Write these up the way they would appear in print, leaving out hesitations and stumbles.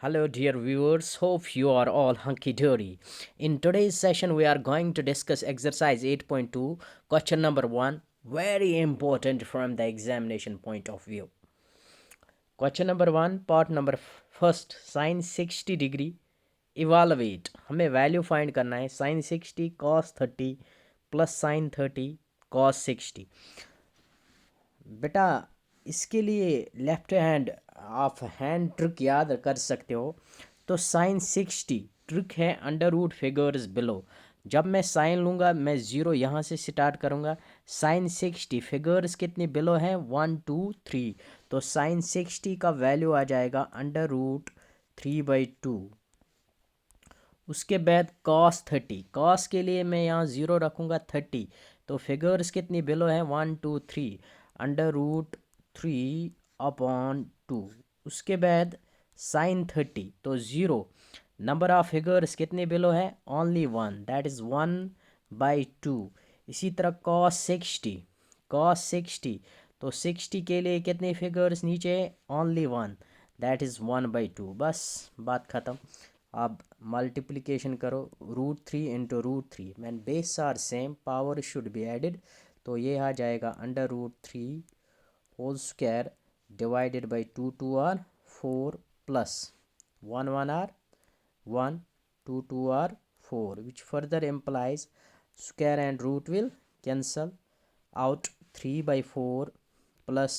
Hello, dear viewers. Hope you are all hunky dory. In today's session, we are going to discuss exercise 8.2, question number 1, very important from the examination point of view. Question number 1, part number first, sin 60 degree. Evaluate. हमें value find करना है sin 60 cos 30 plus sin 30 cos 60. बेटा इसके लिए left hand आप hand trick याद कर सकते हो. तो साइन 60 ट्रिक है अंडर रूट फिगर्स बिलो. जब मैं साइन लूँगा मैं ज़ीरो यहाँ से स्टार्ट करूँगा. साइन 60 फिगर्स कितनी बिलो हैं 1 2 3. तो साइन 60 का वैल्यू आ जाएगा अंडर रूट 3/2. उसके बाद कॉस 30. कॉस के लिए मैं यहाँ ज़ीरो रखूँगा 30. तो फिगर्स कितनी बिलो हैं 1 2 3. Under root 3/2. उसके बाद साइन 30. तो ज़ीरो. नंबर ऑफ फिगर्स कितने बिलो है ओनली 1, दैट इज़ 1/2. इसी तरह कॉस 60. कॉस 60. तो 60 के लिए कितने फिगर्स नीचे ओनली 1, दैट इज़ 1/2. बस बात ख़त्म. अब मल्टीप्लिकेशन करो √3 × √3. Main base are same, power should be added. तो ये आ जाएगा under root 3 whole square divided by 2 2 are 4 plus 1 1 are 1 2 2 are 4, which further implies square and root will cancel out 3/4 plus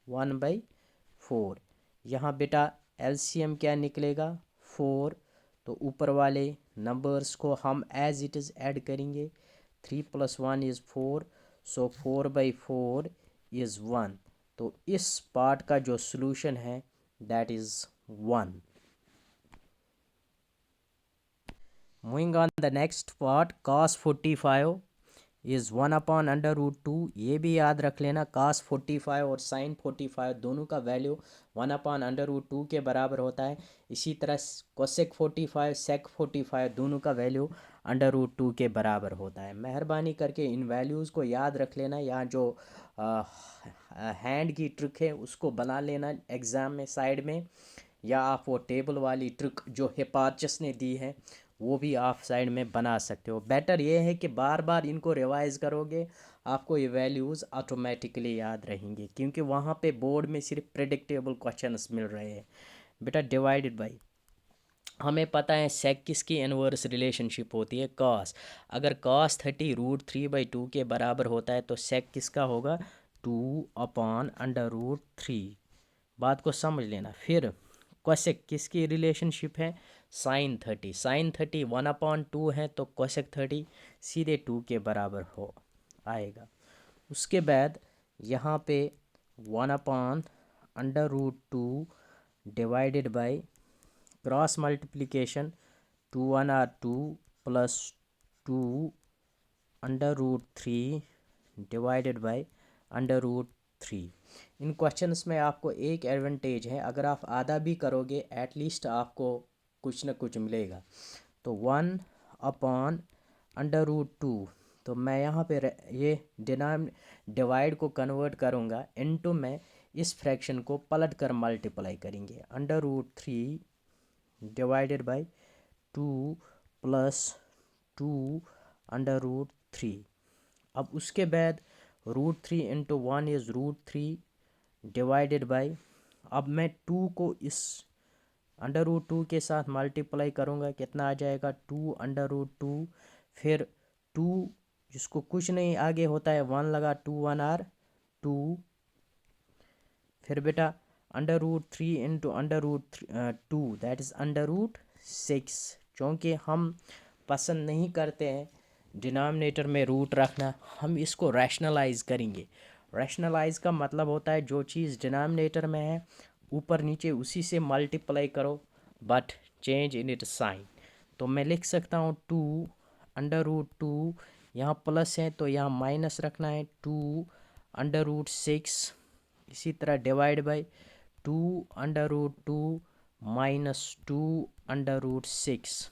1/4. यहाँ बेटा एलसीएम क्या निकलेगा 4. तो ऊपर वाले नंबर्स को हम एज इट इज़ ऐड करेंगे. 3 + 1 इज़ 4. So 4/4 is 1. तो इस पार्ट का जो सॉल्यूशन है that is 1. Moving on the next part, cos 45 is 1/√2. ये भी याद रख लेना, cos 45 और sin 45 दोनों का वैल्यू 1/√2 के बराबर होता है. इसी तरह cosec 45 sec 45 दोनों का वैल्यू √2 के बराबर होता है. मेहरबानी करके इन वैल्यूज़ को याद रख लेना. यहाँ जो हैंड की ट्रिक है उसको बना लेना एग्ज़ाम में साइड में, या आप वो टेबल वाली ट्रिक जो हिपार्चस ने दी है वो भी आप साइड में बना सकते हो. बेटर ये है कि बार बार इनको रिवाइज करोगे आपको ये वैल्यूज़ ऑटोमेटिकली याद रहेंगे, क्योंकि वहाँ पे बोर्ड में सिर्फ प्रेडिक्टेबल क्वेश्चंस मिल रहे हैं. बेटा डिवाइडेड बाई, हमें पता है सेक किसकी इनवर्स रिलेशनशिप होती है कॉस. अगर cos 30 √3/2 के बराबर होता है तो सेक किसका होगा 2/√3. बात को समझ लेना. फिर कोसेक किसकी रिलेशनशिप है साइन 30. साइन 30 1/2 है तो कोसेक 30 सीधे 2 के बराबर हो आएगा. उसके बाद यहाँ पे 1/√2 divided by cross multiplication 2 1 are 2 plus 2/√3 divided by √3. इन क्वेश्चंस में आपको एक एडवांटेज है, अगर आप आधा भी करोगे एटलीस्ट आपको कुछ ना कुछ मिलेगा. तो 1/√2. तो मैं यहाँ पे ये डिवाइड को कन्वर्ट करूँगा इनटू, मैं इस फ्रैक्शन को पलट कर मल्टीप्लाई करेंगे. √3 डिवाइडेड बाई 2 प्लस 2/√3. अब उसके बाद √3 × 1 इज़ √3 डिवाइडेड बाई, अब मैं 2 को इस √2 के साथ मल्टीप्लाई करूँगा, कितना आ जाएगा 2/√2. फिर 2 जिसको कुछ नहीं आगे होता है 1 लगा 2 1 आर 2. फिर बेटा √3 × √2 दैट इज़ √6. क्योंकि हम पसंद नहीं करते हैं डिनोमिनेटर में रूट रखना, हम इसको रैशनलाइज करेंगे. रैशनलाइज का मतलब होता है जो चीज़ डिनोमिनेटर में है ऊपर नीचे उसी से मल्टीप्लाई करो but change in it sign. तो मैं लिख सकता हूँ 2/√2. यहाँ प्लस है तो यहाँ माइनस रखना है 2/6. इसी तरह divide by 2/√2 minus 2/6.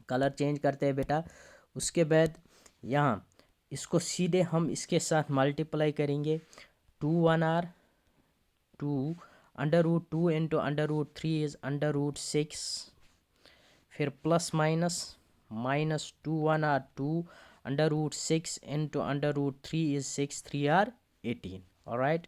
Colour change करते हैं बेटा. उसके बाद यहाँ इसको सीधे हम इसके साथ मल्टीप्लाई करेंगे 2 1 are 2 under root 2 into under root 3 is under root 6, फिर plus minus, minus 2 1 are 2, under root 6 into under root 3 is 6 3 are 18, alright,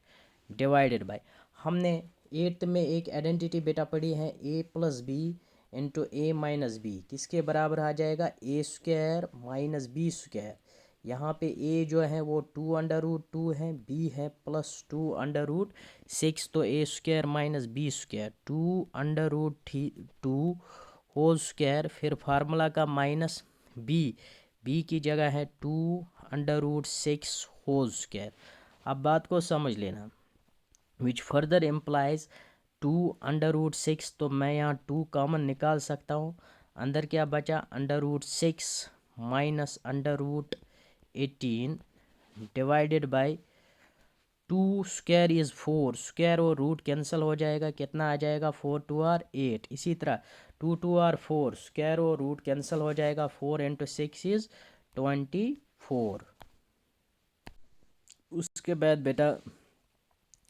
divided by, हमने 8th में एक आइडेंटिटी बेटा पढ़ी है A plus B into A minus B, किसके बराबर आ जाएगा, A square minus B square. यहाँ पे ए जो है वो 2 अंडर रूट 2 है, बी है प्लस 2 अंडर रूट 6, तो A square minus B square 2 under root 2 whole square, फिर फार्मूला का माइनस बी की जगह है 2 अंडर रूट 6 होल स्क्वायर। अब बात को समझ लेना, which further implies 2 under root 6, तो मैं यहाँ 2 कॉमन निकाल सकता हूँ, अंदर क्या बचा, under root 6 minus under root 18 divided by 2 square is 4, square और रूट कैंसिल हो जाएगा, कितना आ जाएगा 4 2 आर 8, इसी तरह 2 2 आर 4, स्क्वायर और रूट कैंसिल हो जाएगा, 4 इंटू 6 इज़ 24। उसके बाद बेटा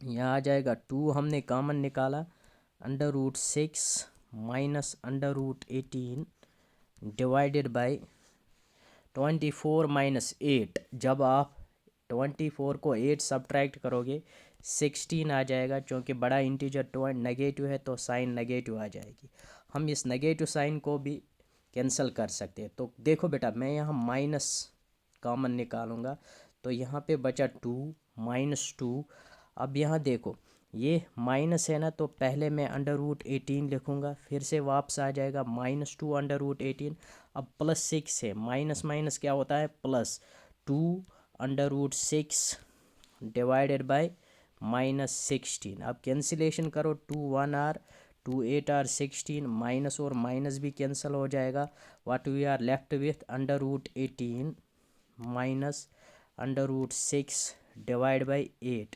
यहाँ आ जाएगा 2 हमने कॉमन निकाला, under root 6 minus under root 18 divided by 24 minus 8, जब आप 24 को 8 सब्ट्रैक्ट करोगे 16 आ जाएगा, क्योंकि बड़ा इंटीजर नेगेटिव है तो साइन नेगेटिव आ जाएगी। हम इस नेगेटिव साइन को भी कैंसिल कर सकते हैं। तो देखो बेटा, मैं यहाँ माइनस कॉमन निकालूंगा, तो यहाँ पे बचा 2 माइनस 2। अब यहाँ देखो ये माइनस है ना, तो पहले मैं अंडर रूट 18 लिखूँगा, फिर से वापस आ जाएगा माइनस 2 अंडर रूट 18। अब प्लस 6 है, माइनस माइनस क्या होता है plus, 2 under root 6 divided by minus 16। अब कैंसिलेशन करो, 2 1 आर 2 8 आर 16, माइनस और माइनस भी कैंसिल हो जाएगा, what we are left with under root 18 minus under root 6 divide by 8।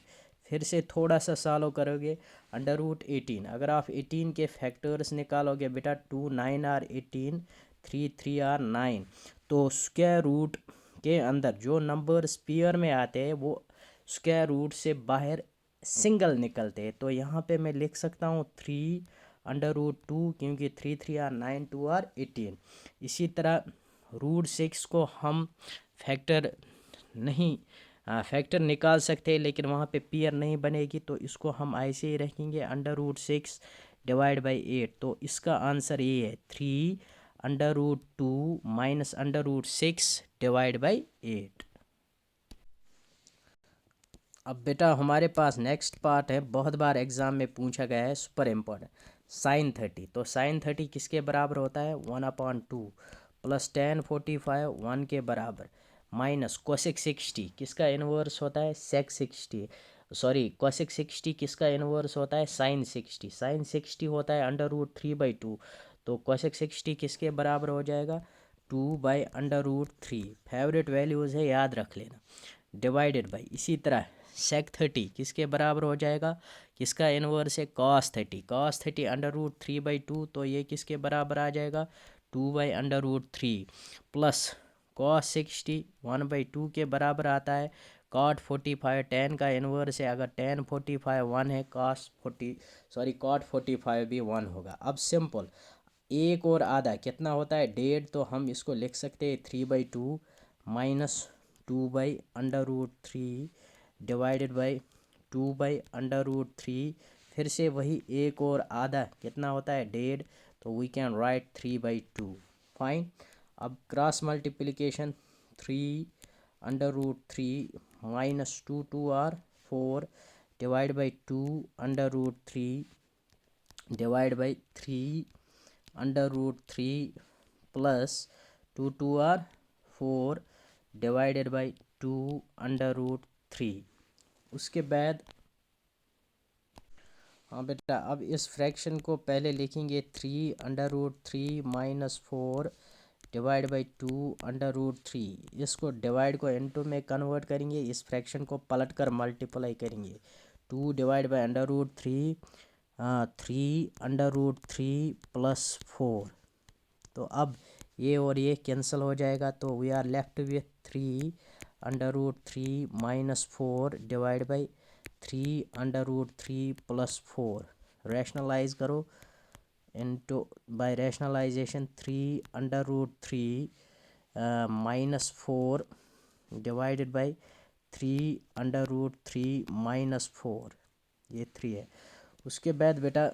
फिर से थोड़ा सा सॉल्व करोगे, अंडर रूट 18, अगर आप 18 के फैक्टर्स निकालोगे बेटा, 2 9 आर 18, 3 3 आर 9, तो स्क्वायर रूट के अंदर जो नंबर्स पेयर में आते हैं वो स्क्वायर रूट से बाहर सिंगल निकलते हैं। तो यहाँ पे मैं लिख सकता हूँ 3 अंडर रूट 2, क्योंकि 3 3 आर 9, 2 आर 18। इसी तरह रूट 6 को हम फैक्टर नहीं फैक्टर निकाल सकते हैं, लेकिन वहाँ पे पेयर नहीं बनेगी, तो इसको हम ऐसे ही रखेंगे, अंडर रूट 6 डिवाइड बाई 8। तो इसका आंसर ये है 3 under root 2 minus under root 6 divide by 8। अब बेटा हमारे पास नेक्स्ट पार्ट है, बहुत बार एग्जाम में पूछा गया है, सुपर इम्पोर्टेंट, साइन 30। तो साइन 30 किसके बराबर होता है, 1/2 प्लस tan 45 1 के बराबर, माइनस कोसेक 60 किसका इन्वर्स होता है, सेक 60, सॉरी कोसेक 60 किसका इन्वर्स होता है, साइन 60, साइन 60 होता है अंडर रूट 3/2, तो कोसेक 60 किसके बराबर हो जाएगा, 2/√3। फेवरेट वैल्यूज़ है, याद रख लेना, डिवाइडेड बाई, इसी तरह सेक 30 किसके बराबर हो जाएगा, किसका इन्वर्स है, कॉस 30, कॉस 30 अंडर रूट 3/2, तो ये किसके बराबर आ जाएगा, 2/√3 प्लस कॉस 60 1/2 के बराबर आता है, कॉट 45 टेन का इन्वर्स है, अगर tan 45 1 है, कॉट 45 भी 1 होगा। अब सिंपल, एक और आधा कितना होता है, 1.5, तो हम इसको लिख सकते हैं 3/2 माइनस 2/√3 डिवाइडेड बाई 2/√3, फिर से वही एक और आधा कितना होता है, 1.5, तो वी कैन राइट 3/2, फाइन। अब cross multiplication, 3/√3 minus 2 2 are 4 divide by 2/√3 divide by 3/√3 plus 2 2 are 4 divided by 2/√3। उसके बाद हाँ बेटा, अब इस फ्रैक्शन को पहले लिखेंगे 3/√3 माइनस 4 डिवाइड बाई 2/√3, इसको डिवाइड को इनटू में कन्वर्ट करेंगे, इस फ्रैक्शन को पलट कर मल्टीप्लाई करेंगे, 2 डिवाइड बाई √3 3/√3 प्लस 4, तो अब ये और ये कैंसिल हो जाएगा, तो we are left with 3/√3 minus 4 divide by 3/√3 plus 4, rationalise करो into by rationalisation 3√3 -4 divided by 3√3 -4, ये 3 है। उसके बाद बेटा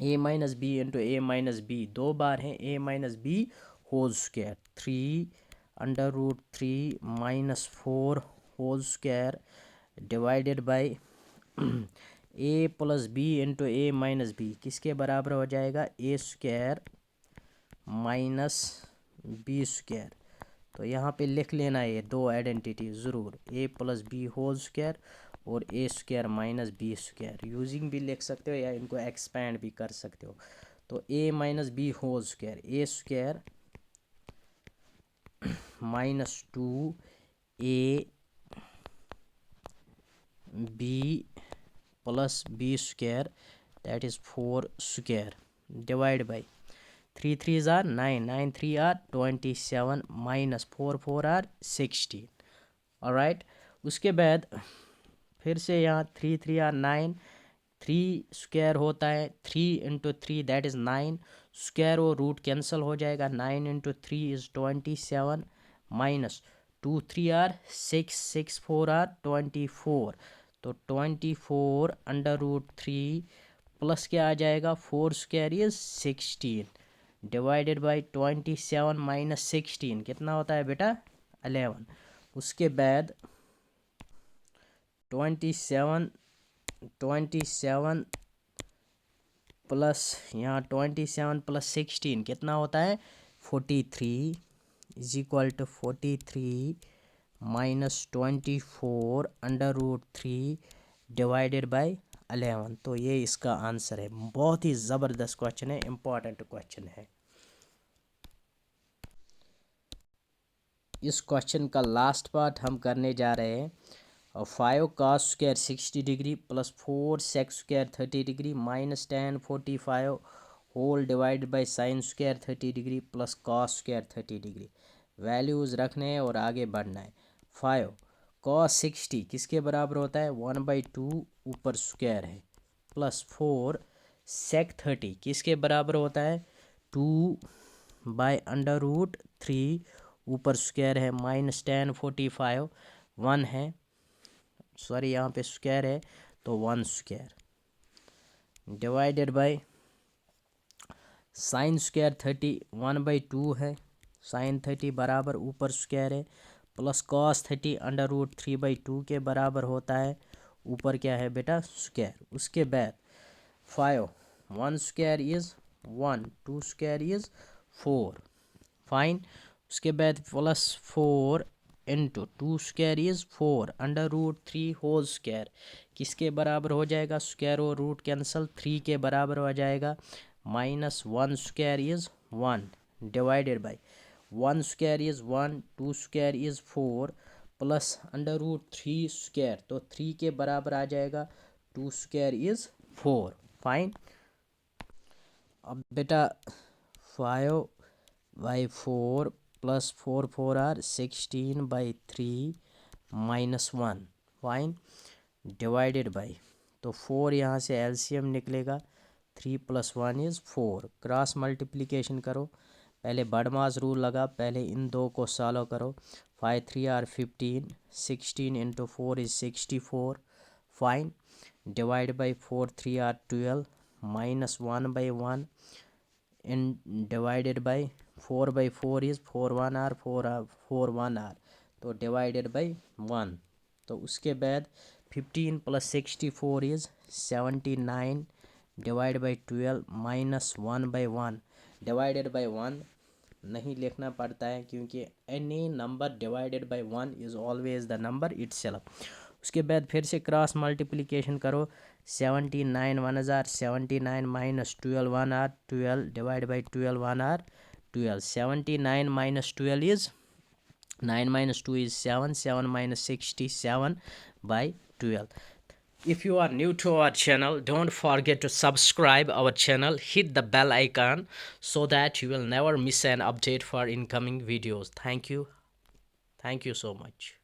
a minus B into A minus B, दो बार हैं a minus B whole square, 3√3 -4 whole square divided by a plus B into A minus B, किसके बराबर हो जाएगा, A square minus B square. तो यहाँ पे लिख लेना ये दो आइडेंटिटी ज़रूर, a plus B whole square और A square minus B square, using भी लिख सकते हो या इनको एक्सपेंड भी कर सकते हो। तो a minus B whole square, A square minus 2 B plus B square that is 4 square divide by 3 3s are 9, 9 3 are 27 minus 4 4 are 16। Alright, उसके बाद फिर से यहाँ 3 3 are 9, 3 स्क्वायर होता है 3 इंटू 3 दैट इज़ 9, स्क्वायर और रूट कैंसिल हो जाएगा, 9 into 3 is 27 minus 2 3 are 6, 6 4 are 24, तो 24 √3 प्लस क्या आ जाएगा 4 square is 16 divided by 27 minus 16 कितना होता है बेटा 11। उसके बाद 27 प्लस यहाँ 27 प्लस 16 कितना होता है 43 is equal to 43 minus 24 √3 divided by 11। तो ये इसका आंसर है। बहुत ही ज़बरदस्त क्वेश्चन है, इम्पॉर्टेंट क्वेश्चन है। इस क्वेश्चन का लास्ट पार्ट हम करने जा रहे हैं। 5 cos square 60 degree plus 4 sec square 30 degree minus 10 45 whole divided by sine square 30 degree plus cos square 30 degree. Values रखने हैं और आगे बढ़ना है। 5 cos 60 किसके बराबर होता है 1/2 ऊपर स्क्वायर है, प्लस 4 sec 30 किसके बराबर होता है 2/√3 ऊपर स्क्वायर है, माइनस 10 45 1 है, सॉरी यहाँ पे स्क्वायर है तो 1 square divided by sine square 30 1/2 है, साइन 30 बराबर ऊपर स्क्वायर है, प्लस cos 30 √3/2 के बराबर होता है, ऊपर क्या है बेटा स्क्वायर। उसके बाद 5 1 square is 1, 2 square is 4 fine. उसके बाद plus 4 into 2 square is 4 √3 whole square किसके बराबर हो जाएगा, स्क्वायर और रूट कैंसल 3 के बराबर हो जाएगा, minus 1 square is 1 divided by 1 square is 1, 2 square is 4 plus √3 square, तो 3 के बराबर आ जाएगा, 2 स्क्वायर इज़ 4 फाइन। अब बेटा 5/4 plus 4 4 are 16/3 minus 1 fine divided by, तो 4 यहाँ से एलसीएम निकलेगा, 3 + 1 इज़ 4, क्रॉस मल्टीप्लिकेशन करो, पहले बड़मास रूल लगा, पहले इन दो को सॉल्व करो। 5 3 are 15, 16 into 4 is 64 fine divide by 4 3 are 12 minus 1/1 in divided by 4/4 is 4 1 are 4 1 are, तो डिवाइडेड बाई 1। तो उसके बाद 15 + 64 is 79 divide by 12 minus 1/1 divided by 1 नहीं लिखना पड़ता है क्योंकि any number divided by 1 is always the number itself. उसके बाद फिर से क्रॉस मल्टीप्लिकेशन करो, 79 1 are 79 minus 12 1 are 12 divide by 12 1 are 12, 79 minus 12 is 9 minus 2 is 7, 7 minus 67/12. If you are new to our channel, don't forget to subscribe our channel, hit the bell icon so that you will never miss an update for incoming videos. Thank you so much.